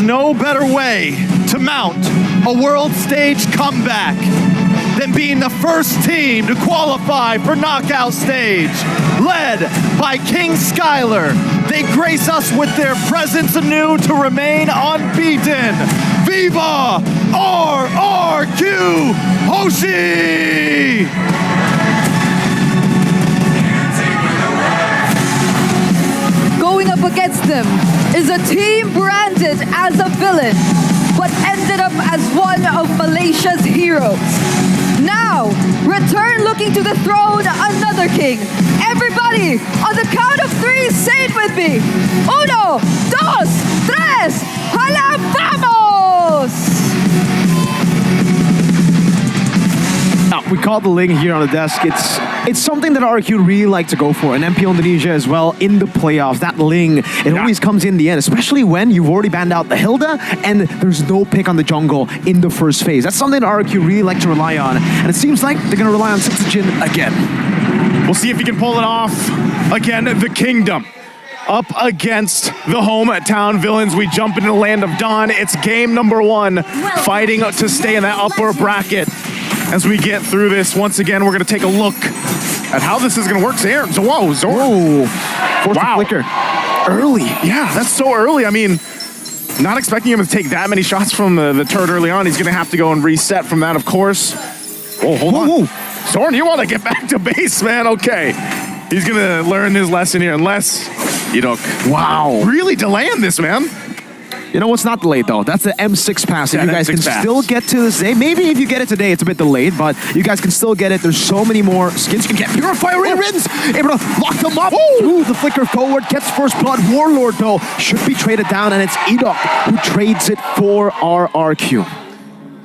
No better way to mount a world stage comeback than being the first team to qualify for knockout stage. Led by King Skylar, they grace us with their presence anew to remain unbeaten. Viva RRQ Hoshi! Going up against them is a team branded as a villain, but ended up as one of Malaysia's heroes. Now, return looking to the throne, another king. Everybody, on the count of 3, say it with me. 1, 2, 3, ¡Hala, vamos! We call the Ling here on the desk. It's something that RQ really like to go for, and MPL Indonesia as well in the playoffs. That Ling, it always comes in the end, especially when you've already banned out the Hilda and there's no pick on the jungle in the first phase. That's something that RQ really like to rely on, and it seems like they're going to rely on Sixajin again. We'll see if he can pull it off. Again, the Kingdom up against the hometown villains. We jump into the land of Dawn. It's game number 1, fighting to stay in that upper bracket. As we get through this, once again, we're going to take a look at how this is going to work. Whoa, Zorn. Force the flicker. Early. Yeah, that's so early. I mean, not expecting him to take that many shots from the turret early on. He's going to have to go and reset from that, of course. Oh, hold on. Zorn, you want to get back to base, man. Okay. He's going to learn his lesson here, unless Idok. Wow. Really delaying this, man. You know what's not delayed though? That's the M6 pass. If Yeah, you guys M6 can pass. still get to this day, maybe if you get it today, it's a bit delayed, but you guys can still get it. There's so many more skins you can get. Purifier Rins, able to lock them up. Ooh, the flicker forward, gets first blood. Warlord though should be traded down, and it's Idok who trades it for RRQ.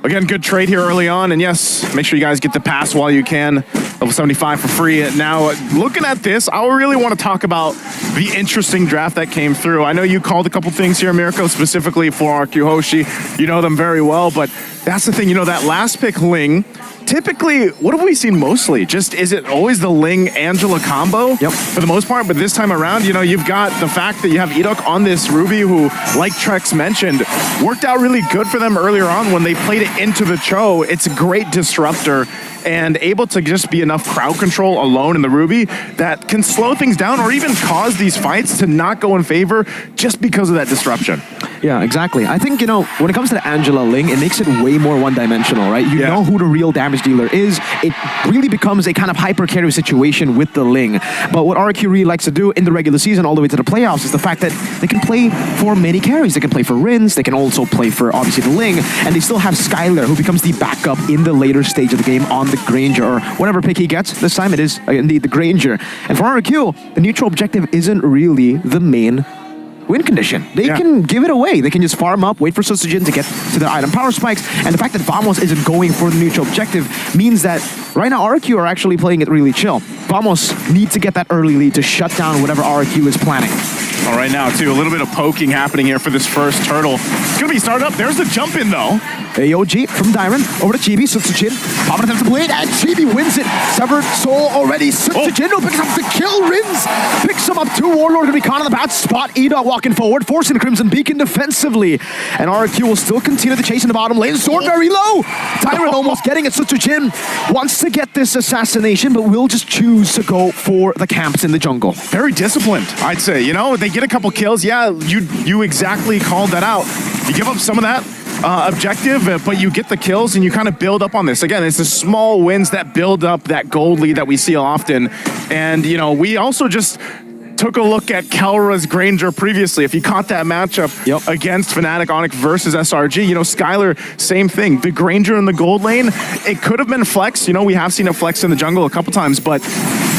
Again, good trade here early on, and yes, make sure you guys get the pass while you can. Level 75 for free. Now, looking at this, I really want to talk about the interesting draft that came through. I know you called a couple things here, Mirko, specifically for RQ Hoshi. You know them very well, but that's the thing. You know, that last pick, Ling, typically, what have we seen mostly? Just, is it always the Ling-Angela combo? Yep. For the most part, but this time around, you know, you've got the fact that you have Idok on this Ruby, who, like Trex mentioned, worked out really good for them earlier on when they played it into the Cho. It's a great disruptor and able to just be enough crowd control alone in the Ruby that can slow things down or even cause these fights to not go in favor just because of that disruption. Yeah, exactly. I think, you know, when it comes to the Angela Ling, it makes it way more one-dimensional, right? You know who the real damage dealer is. It really becomes a kind of hyper carry situation with the Ling. But what RQ really likes to do in the regular season all the way to the playoffs is the fact that they can play for many carries. They can play for Rins, they can also play for, obviously, the Ling, and they still have Skylar, who becomes the backup in the later stage of the game on the Granger, or whatever pick he gets. This time it is, indeed, the Granger. And for RQ, the neutral objective isn't really the main win condition. They can give it away. They can just farm up, wait for Sosajin to get to their item power spikes, and the fact that Vamos isn't going for the neutral objective means that right now RQ are actually playing it really chill. Vamos need to get that early lead to shut down whatever RQ is planning. All right, now, too, a little bit of poking happening here for this first turtle. It's going to be started up. There's the jump in, though. AOG from Dyron over to Chibi. Sutsuchin popping attempt to blade, and Chibi wins it. Severed soul already. Sutsuchin picks up the kill. Rins picks him up. 2 Warlord to be caught on the bad spot. Ida walking forward, forcing the Crimson Beacon defensively. And RQ will still continue the chase in the bottom lane. Sword very low. Dyron almost getting it. Sutsuchin wants to get this assassination, but will just choose to go for the camps in the jungle. Very disciplined, I'd say. You know, they get a couple kills. Yeah, you exactly called that out. You give up some of that objective, but you get the kills and you kind of build up on this. Again, it's the small wins that build up that gold lead that we see often. And, you know, we also just took a look at Kelra's Granger previously. If you caught that matchup against Fnatic Onyx versus SRG, you know, Skylar, same thing. The Granger in the gold lane, it could have been flex. You know, we have seen it flex in the jungle a couple times, but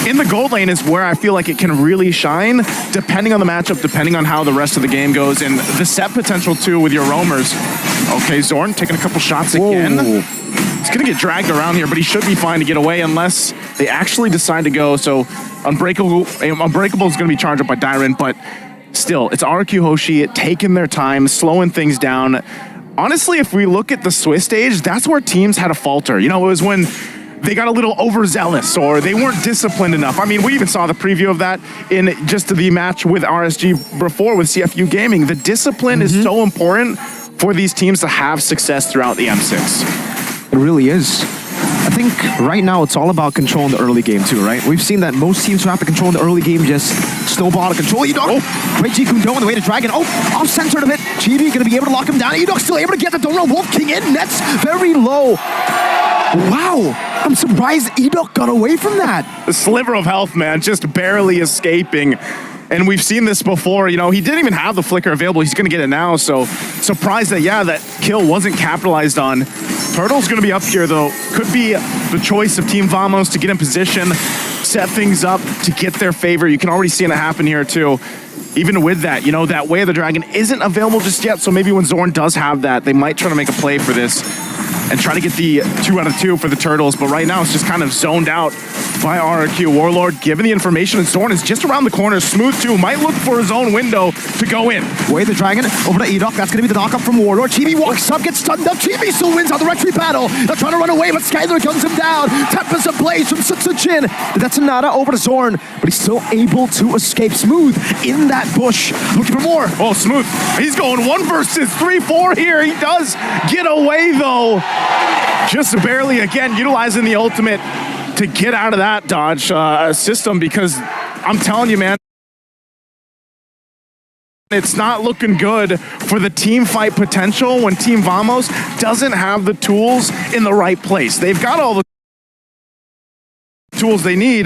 in the gold lane is where I feel like it can really shine, depending on the matchup, depending on how the rest of the game goes, and the set potential too with your roamers. Okay, Zorn taking a couple shots again. He's gonna get dragged around here, but he should be fine to get away unless they actually decide to go. So Unbreakable is gonna be charged up by Dyron, but still, it's RQ Hoshi taking their time, slowing things down. Honestly, if we look at the Swiss stage, that's where teams had a falter. You know, it was when they got a little overzealous or they weren't disciplined enough. I mean, we even saw the preview of that in just the match with RSG before with CFU Gaming. The discipline is so important for these teams to have success throughout the M6. It really is. I think right now it's all about controlling the early game too, right? We've seen that most teams who have to control in the early game just snowball out of control. Edok, great G Kundo on the way to Dragon. Off-centered a bit. Chibi gonna be able to lock him down. Edok still able to get the Donut Wolf King in. Nets very low. Wow, I'm surprised Edok got away from that. The sliver of health, man, just barely escaping. And we've seen this before, he didn't even have the flicker available. He's gonna get it now, so surprised that, that kill wasn't capitalized on. Turtle's gonna be up here though. Could be the choice of Team Vamos to get in position, set things up to get their favor. You can already see it happen here too. Even with that, that Way of the Dragon isn't available just yet, so maybe when Zorn does have that, they might try to make a play for this and try to get the 2 out of 2 for the Turtles, but right now it's just kind of zoned out by RRQ. Warlord given the information, and Zorn is just around the corner. Smooth too, might look for his own window to go in. Way the Dragon over to Edok. That's going to be the knock-up from Warlord. Chibi walks up, gets stunned up. Chibi still wins on the retreat battle. They're trying to run away, but Skylar guns him down. Tempest ablaze from Sutsujin. That's Nada over to Zorn, but he's still able to escape. Smooth in that bush. Looking for more. Oh, Smooth. He's going 1 versus 3-4 here. He does get away though. Just barely, again, utilizing the ultimate to get out of that dodge system, because I'm telling you, man, it's not looking good for the team fight potential when Team Vamos doesn't have the tools in the right place. They've got all the tools they need,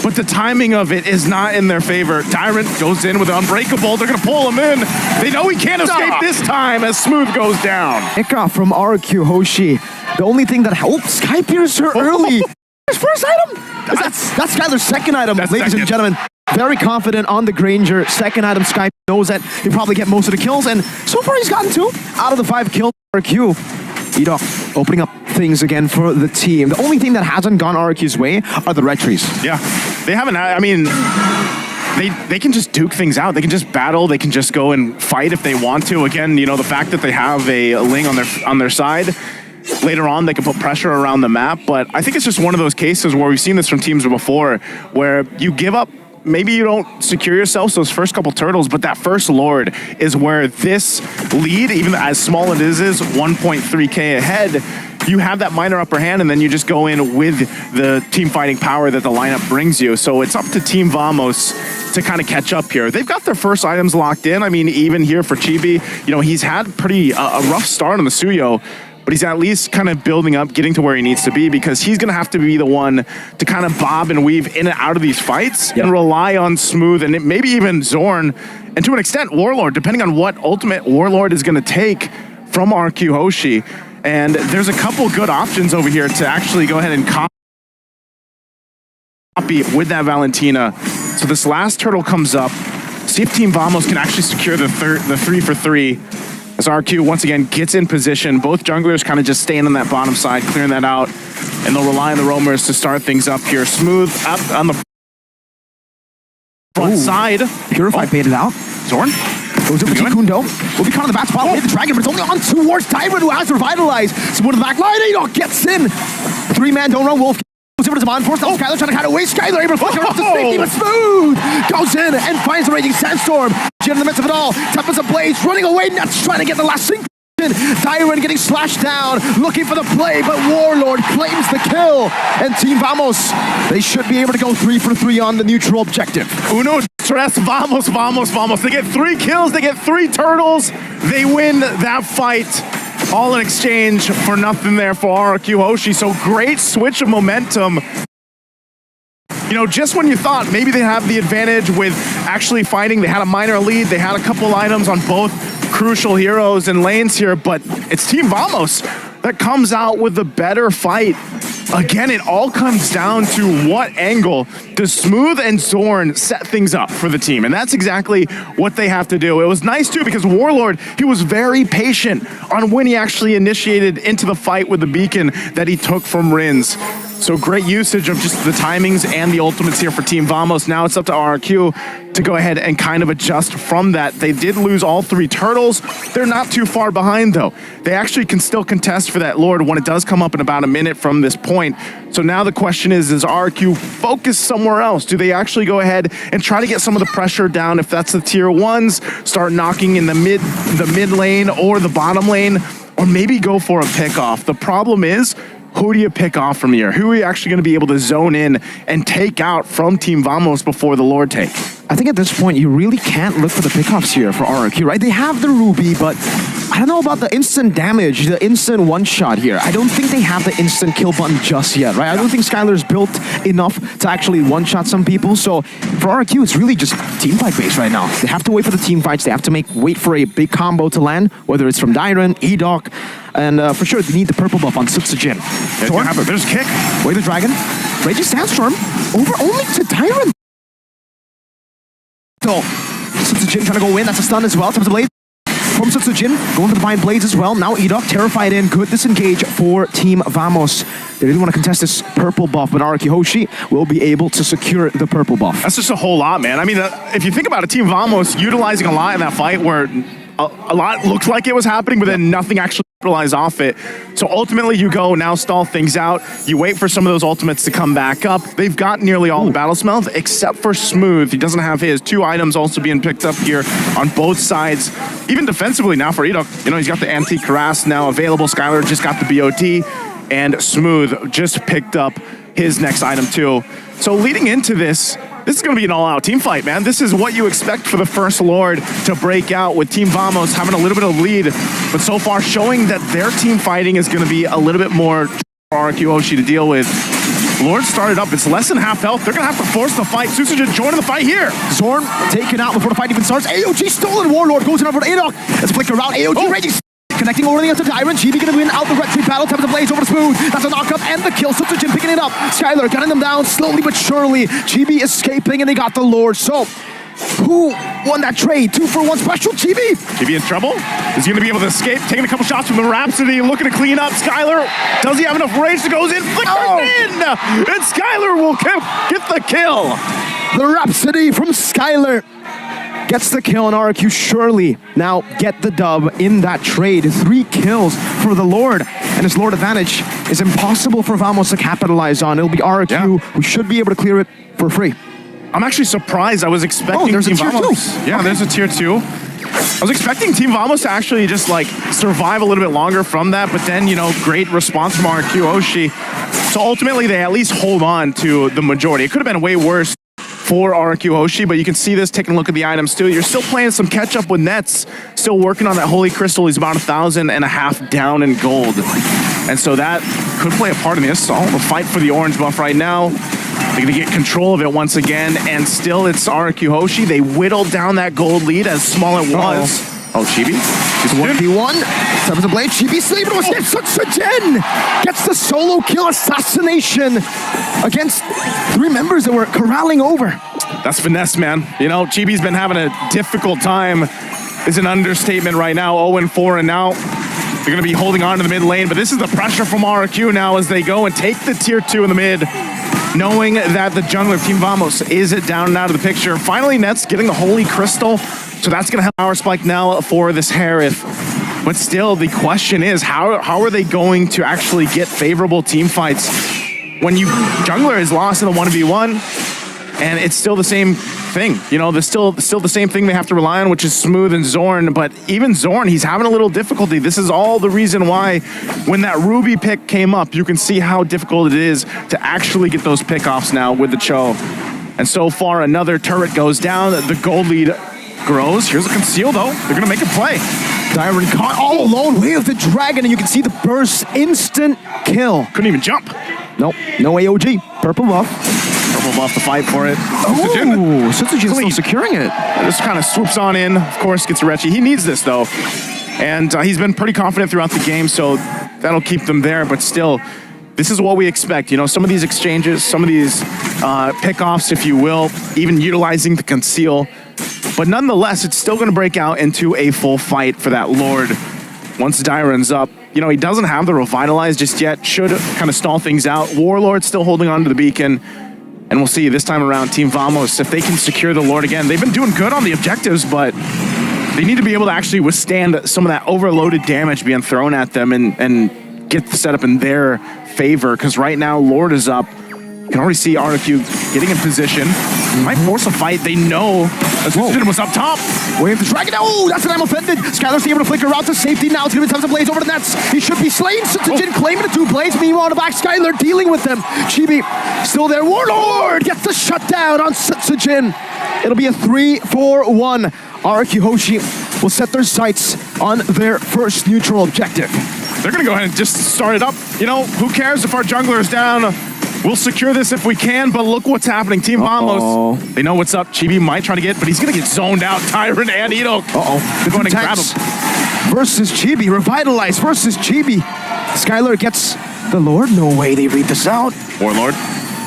but the timing of it is not in their favor. Tyrant goes in with Unbreakable. They're going to pull him in. They know he can't escape this time as Smooth goes down. Ika from RQ Hoshi. The only thing that helped Sky Piercer early. His first item. That's Skylar's second item, ladies and gentlemen. Very confident on the Granger. Second item, Sky knows that he'll probably get most of the kills, and so far he's gotten 2 out of the 5 kills. RQ. Edok opening up things again for the team. The only thing that hasn't gone RQ's way are the retries. Yeah, they haven't. I mean, they can just duke things out. They can just battle. They can just go and fight if they want to. Again, the fact that they have a Ling on their side. Later on, they can put pressure around the map, but I think it's just one of those cases where we've seen this from teams before, where you give up. Maybe you don't secure yourselves those first couple turtles, but that first Lord is where this lead, even as small as it is 1.3k ahead, you have that minor upper hand, and then you just go in with the team fighting power that the lineup brings you. So it's up to Team Vamos to kind of catch up here. They've got their first items locked in. I mean, even here for Chibi, he's had pretty a rough start on the Suyo, but he's at least kind of building up, getting to where he needs to be, because he's going to have to be the one to kind of bob and weave in and out of these fights and rely on Smooth and maybe even Zorn, and to an extent Warlord, depending on what ultimate Warlord is going to take from RQ Hoshi. And there's a couple good options over here to actually go ahead and copy with that Valentina. So this last turtle comes up. See if Team Vamos can actually secure the 3 for 3. As RQ once again gets in position. Both junglers kind of just staying on that bottom side, clearing that out, and they'll rely on the roamers to start things up here. Smooth up on the front side. Purified baited out. Zorn goes over to Kundo. Will be caught on the back spot. Hit the Dragon, but it's only on towards Tyrant, who has revitalized. Smooth to the back line. Edok gets in. 3-man don't run Wolf. Goes over to Zaman, forced out Skylar, trying to cut away. Skylar able to flicker up to safety, but Smooth goes in and finds the Raging Sandstorm. In the midst of it all, Tempest ablaze, running away, Nets trying to get the last sync. Tyrant getting slashed down, looking for the play, but Warlord claims the kill. And Team Vamos, they should be able to go 3 for 3 on the neutral objective. Uno, tres, Vamos, Vamos, Vamos. They get 3 kills, they get 3 turtles. They win that fight. All in exchange for nothing there for RQ Hoshi. So great switch of momentum. Just when you thought maybe they have the advantage with actually fighting, they had a minor lead, they had a couple items on both crucial heroes and lanes here, but it's Team Vamos that comes out with the better fight. Again, it all comes down to what angle does Smooth and Zorn set things up for the team, and that's exactly what they have to do. It was nice too because Warlord, he was very patient on when he actually initiated into the fight with the beacon that he took from Rins. So great usage of just the timings and the ultimates here for Team Vamos. Now it's up to RRQ to go ahead and kind of adjust from that. They did lose all 3 turtles. They're not too far behind, though. They actually can still contest for that Lord when it does come up in about a minute from this point. So now the question is does RRQ focus somewhere else? Do they actually go ahead and try to get some of the pressure down if that's the tier 1s, start knocking in the mid lane or the bottom lane, or maybe go for a pickoff? The problem is, who do you pick off from here? Who are you actually going to be able to zone in and take out from Team Vamos before the Lord take? I think at this point, you really can't look for the pickoffs here for RRQ, right? They have the Ruby, but I don't know about the instant damage, the instant one-shot here. I don't think they have the instant kill button just yet, right? I don't think Skylar's built enough to actually one-shot some people. So for RRQ, it's really just team fight based right now. They have to wait for the team fights. They have to wait for a big combo to land, whether it's from Dyron, Edok, and for sure, they need the purple buff on Sutsujin. There's a kick. Way the dragon. Raging Sandstorm over only to Dyron. So, Sutsujin trying to go in. That's a stun as well. Comes the blade from Sutsujin. Going to the Divine Blades as well. Now Edok terrified in. Good disengage for Team Vamos. They really want to contest this purple buff, but Araki Hoshi will be able to secure the purple buff. That's just a whole lot, man. I mean, if you think about it, Team Vamos utilizing a lot in that fight where a lot looked like it was happening, but then nothing actually capitalized off it. So ultimately you go, now stall things out. You wait for some of those ultimates to come back up. They've got nearly all the battle smells except for Smooth. He doesn't have his. 2 items also being picked up here on both sides. Even defensively now for Edok, you know, he's got the Antique Harass now available. Skylar just got the BOT, and Smooth just picked up his next item too. So leading into this is going to be an all-out team fight, man. This is what you expect for the first Lord to break out, with Team Vamos having a little bit of lead, but so far showing that their team fighting is going to be a little bit more for RRQ Hoshi to deal with. Lord started up. It's less than half health. They're going to have to force the fight. Sutsujin joining the fight here. Zorn taken out before the fight even starts. AOG stolen. Warlord goes in over to Edok. Let's flick around. AOG raging. Connecting over the end to Dyron. Chibi gonna win out the red team battle. Time to blaze over to Smooth. That's a knockup and the kill. Sutsujin picking it up. Skylar gunning them down slowly but surely. Chibi escaping and they got the Lord. So, who won that trade? 2-for-1 special. Chibi. Chibi in trouble. Is he gonna be able to escape? Taking a couple shots from the Rhapsody, looking to clean up. Skylar, does he have enough rage to goes in? Flickers in! And Skylar will get the kill. The Rhapsody from Skylar gets the kill on RRQ. Surely now get the dub in that trade. 3 kills for the Lord, and his Lord advantage is impossible for Vamos to capitalize on. It'll be RRQ who should be able to clear it for free. I'm actually surprised. I was expecting there's Team a tier Vamos. 2. Yeah, Okay. there's a tier 2. I was expecting Team Vamos to actually just like survive a little bit longer from that, but then, you know, great response from RQ Hoshi. So ultimately they at least hold on to the majority. It could have been way worse for RQ Hoshi, but you can see this, taking a look at the items too. You're still playing some catch up with Nets, still working on that Holy Crystal. He's about 1,500 down in gold. And so that could play a part in this. All the fight for the orange buff right now. They're gonna get control of it once again, and still it's RQ Hoshi. They whittled down that gold lead, as small it was. Oh, Chibi. It's 1v1. Seven's a blade. Chibi sleeping to escape. Sutsujin gets the solo kill assassination against 3 members that were corralling over. That's finesse, man. You know, Chibi's been having a difficult time. Is an understatement right now. 0-4, and now they're going to be holding on to the mid lane. But this is the pressure from RQ now as they go and take the tier 2 in the mid, knowing that the jungler Team Vamos is down and out of the picture. Finally, Nets getting the Holy Crystal. So that's going to have power spike now for this Harif. But still, the question is, how are they going to actually get favorable team fights when jungler is lost in a 1v1, and it's still the same thing? You know, there's still the same thing they have to rely on, which is Smooth and Zorn. But even Zorn, he's having a little difficulty. This is all the reason why when that Ruby pick came up, you can see how difficult it is to actually get those pickoffs now with the Cho. And so far, another turret goes down. The gold lead grows. Here's a conceal, though. They're going to make a play. Dyron caught all alone. Way of the dragon, and you can see the burst. Instant kill. Couldn't even jump. Nope. No AOG. Purple buff. Purple buff to fight for it. Oh, Sutsujin's still securing it. Just kind of swoops on in. Of course, gets Rechi. He needs this, though. And he's been pretty confident throughout the game, so that'll keep them there. But still, this is what we expect. You know, some of these exchanges, some of these pickoffs, if you will, even utilizing the conceal. But nonetheless, it's still going to break out into a full fight for that Lord. Once Dyron's up, he doesn't have the Revitalize just yet. Should kind of stall things out. Warlord still holding on to the beacon. And we'll see this time around, Team Vamos, if they can secure the Lord again. They've been doing good on the objectives, but they need to be able to actually withstand some of that overloaded damage being thrown at them and get the setup in their favor. Because right now, Lord is up. You can already see RQ getting in position. Might force a fight. They know Susagen was up top. Wave the dragon. Oh, that's an I'm offended. Skylar's able to flicker out to safety now. It's going to be tons of blades over the nets. He should be slain. Susagen claiming the 2 blades. Meanwhile, the back, Skylar dealing with them. Chibi still there. Warlord gets the shutdown on Susagen. It'll be a 3-4-1. RQ Hoshi will set their sights on their first neutral objective. They're going to go ahead and just start it up. Who cares if our jungler is down? We'll secure this if we can, but look what's happening. Team Vamos, they know what's up. Chibi might try to get, but he's going to get zoned out. Tyrant and Edok. They're going to grab him. Versus Chibi. Revitalize versus Chibi. Skylar gets the Lord. No way they read this out. Warlord,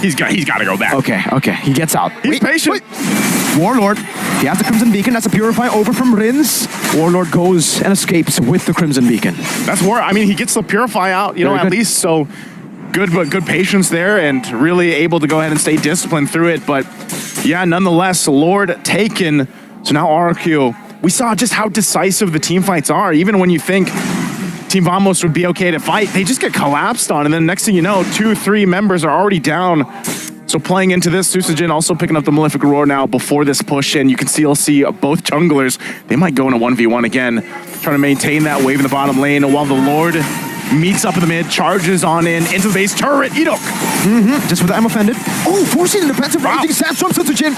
he's got to go back. Okay. He gets out. He's patient. Warlord, he has the Crimson Beacon. That's a Purify over from Rins. Warlord goes and escapes with the Crimson Beacon. That's war. I mean, he gets the Purify out, at least, so good patience there and really able to go ahead and stay disciplined through it. But yeah, nonetheless, Lord taken. So now RQ, we saw just how decisive the team fights are. Even when you think Team Vamos would be okay to fight, they just get collapsed on. And then next thing you know, 2-3 members are already down. So playing into this, Susagen also picking up the Malefic Roar now before this push in. You can still see both junglers. They might go in a 1v1 again, trying to maintain that wave in the bottom lane while the Lord meets up in the mid, charges on into the base turret. Edok. Just with the I'm offended. Oh, forcing the defensive raging sandstorm. Susagen.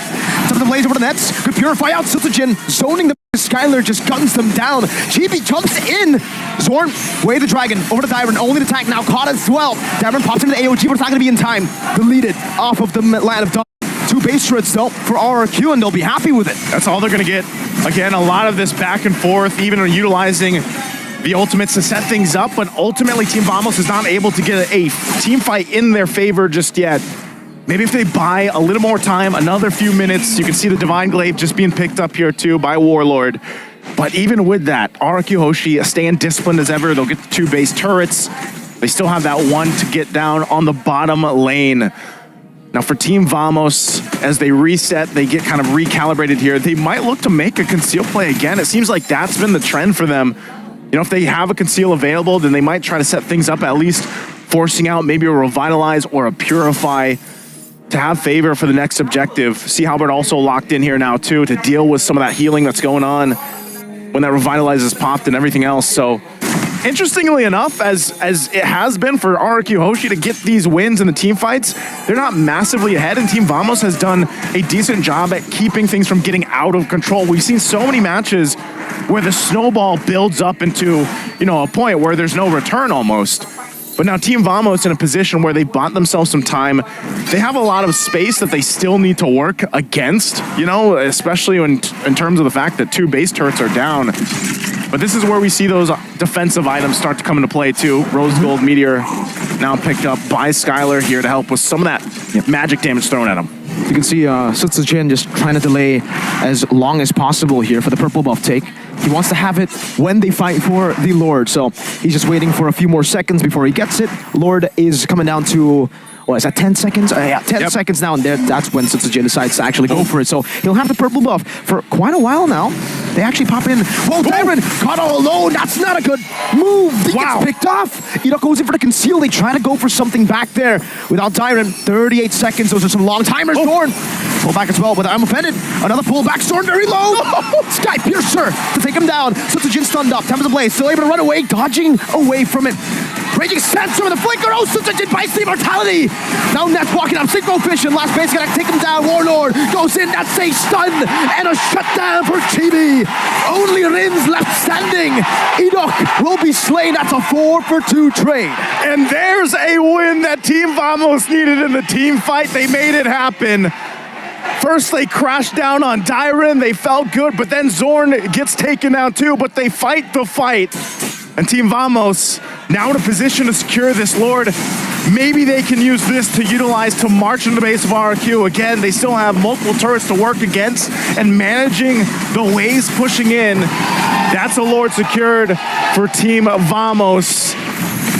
Some of the blaze over the nets. Could purify out Susagen. Zoning the Skylar just guns them down. Chibi jumps in. Zorn, way the dragon over to Dyron. Only the tank now caught as well. Dyron pops into the AOG, but it's not going to be in time. Deleted off of the land of Dawn. 2 base turrets though for RRQ, and they'll be happy with it. That's all they're going to get. Again, a lot of this back and forth, even utilizing the ultimates to set things up, but ultimately Team Vamos is not able to get a team fight in their favor just yet. Maybe if they buy a little more time, another few minutes, you can see the Divine Glaive just being picked up here too by Warlord. But even with that, RQ Hoshi staying disciplined as ever. They'll get the 2 base turrets. They still have that 1 to get down on the bottom lane. Now for Team Vamos, as they reset, they get kind of recalibrated here. They might look to make a conceal play again. It seems like that's been the trend for them. If they have a conceal available, then they might try to set things up, at least forcing out maybe a Revitalize or a Purify to have favor for the next objective. Sea Halberd also locked in here now too to deal with some of that healing that's going on when that Revitalize is popped and everything else. So interestingly enough, as it has been for RQ Hoshi to get these wins in the team fights, they're not massively ahead, and Team Vamos has done a decent job at keeping things from getting out of control. We've seen so many matches where the snowball builds up into, a point where there's no return almost. But now Team Vamos in a position where they bought themselves some time. They have a lot of space that they still need to work against, especially in terms of the fact that 2 base turrets are down. But this is where we see those defensive items start to come into play too. Rose Gold Meteor now picked up by Skylar here to help with some of that magic damage thrown at him. You can see Susagen just trying to delay as long as possible here for the purple buff take. He wants to have it when they fight for the Lord, so he's just waiting for a few more seconds before he gets it. Lord is coming down to, is that 10 seconds? Yeah, 10 seconds now, and that's when Susagen decides to actually go for it. So he'll have the purple buff for quite a while now. They actually pop in. Whoa, Tyron caught all alone. That's not a good move. He gets picked off. Edok goes in for the conceal. They try to go for something back there without Tyron. 38 seconds. Those are some long timers. Zorn pull back as well, but I'm offended. Another pullback. Zorn very low. Sky Piercer to take him down. Susagen stunned up. Time of the blaze. Still able to run away, dodging away from it. Raging Sandstorm with the flicker. Oh, Susagen bites the immortality. Now Net's walking up. Synchro Vision. Last base gonna take him down. Warlord goes in. That's a stun and a shutdown for Chibi. Only Rins left standing. Edok will be slain. That's a 4-for-2 trade. And there's a win that Team Vamos needed in the team fight. They made it happen. First, they crashed down on Dyron. They felt good, but then Zorn gets taken down too, but they fight the fight. And Team Vamos now in a position to secure this Lord. Maybe they can use this to utilize to march into the base of RQ. Again, they still have multiple turrets to work against, and managing the waves pushing in. That's a Lord secured for Team Vamos.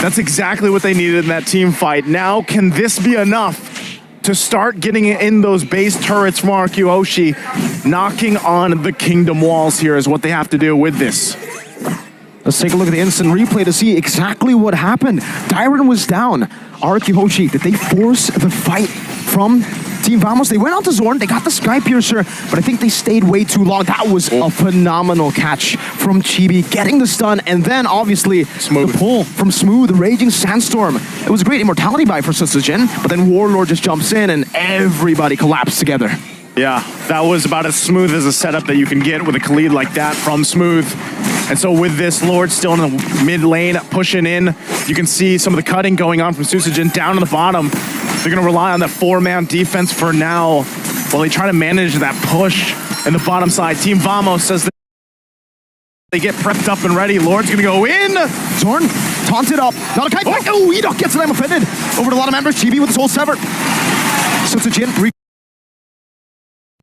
That's exactly what they needed in that team fight. Now, can this be enough to start getting in those base turrets from RQ Hoshi? Knocking on the Kingdom walls here is what they have to do with this. Let's take a look at the instant replay to see exactly what happened. Dyron was down. RQ Hoshi, did they force the fight from Team Vamos? They went out to Zorn, they got the Sky Piercer, but I think they stayed way too long. That was a phenomenal catch from Chibi, getting the stun, and then obviously Smooth. the pull from Smooth, the Raging Sandstorm. It was a great immortality buy for Sutsujin, but then Warlord just jumps in and everybody collapsed together. Yeah, that was about as smooth as a setup that you can get with a Khalid like that from Smooth. And so with this, Lord still in the mid lane, pushing in. You can see some of the cutting going on from Sutsujin down to the bottom. They're going to rely on that 4-man defense for now while they try to manage that push in the bottom side. Team Vamos says that they get prepped up and ready. Lord's going to go in. Zorn taunted up. Not a kite. Oh, Edok gets them offended. Over to a lot of members. Chibi with his whole severed. Sutsujin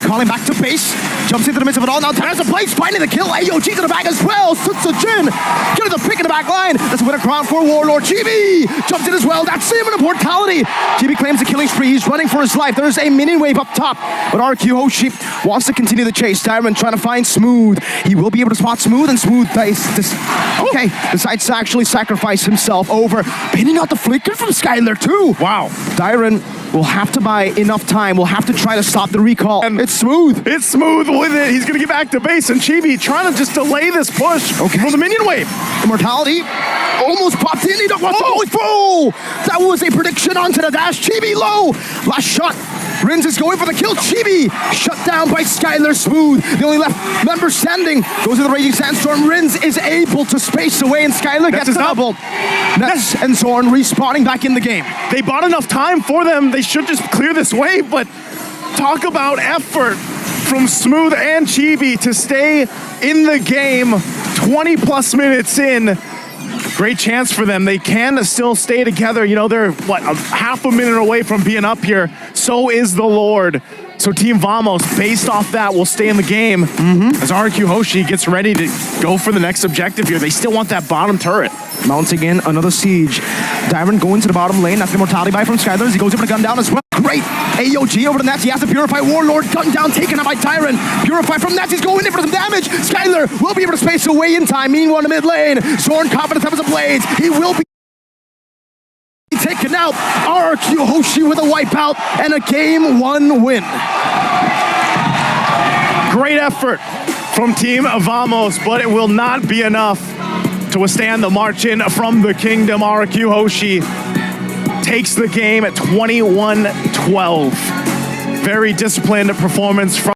calling back to base, jumps into the midst of it all. Now there's a place, finding the kill. AOG to the back as well. Sutsujin getting the pick in the back line. That's a winner crown for Warlord. Chibi jumps in as well. That's him in immortality. Chibi claims the killing spree. He's running for his life. There's a minion wave up top, but RQ Hoshi wants to continue the chase. Tyron trying to find Smooth. He will be able to spot Smooth, and Smooth decides to actually sacrifice himself over pinning out the flicker from Skylar too. Wow. Tyron will have to buy enough time. We'll have to try to stop the recall. And it's Smooth. It's Smooth with it. He's going to get back to base, and Chibi trying to just delay this push from the minion wave. Immortality almost popped in. He don't want to go. That was a prediction onto the dash. Chibi low. Last shot. Rins is going for the kill. Chibi shut down by Skylar. Smooth, the only left member standing, goes to the Raging Sandstorm. Rins is able to space away, and Skylar gets the double. Nets and Zorn respawning back in the game. They bought enough time for them. They should just clear this wave, but talk about effort from Smooth and Chibi to stay in the game 20 plus minutes in. Great chance for them. They can still stay together. You know, they're, what, a half a minute away from being up here. So is the Lord. So Team Vamos, based off that, will stay in the game as RQ Hoshi gets ready to go for the next objective here. They still want that bottom turret. Mounting in another siege. Dyron going to the bottom lane. That's the immortality buy from Skylar. He goes over to gun down as well. Great. AOG over the Nets. He has to purify Warlord. Gun down, taken out by Tyron. Purify from Nets. He's going in for some damage. Skylar will be able to space away in time. Meanwhile, in the mid lane, Zorn confident as a blades. He will be taken out. RQ Hoshi with a wipeout and a game 1 win. Great effort from Team Vamos, but it will not be enough to withstand the march in from the Kingdom. RQ Hoshi takes the game at 21-12. Very disciplined performance from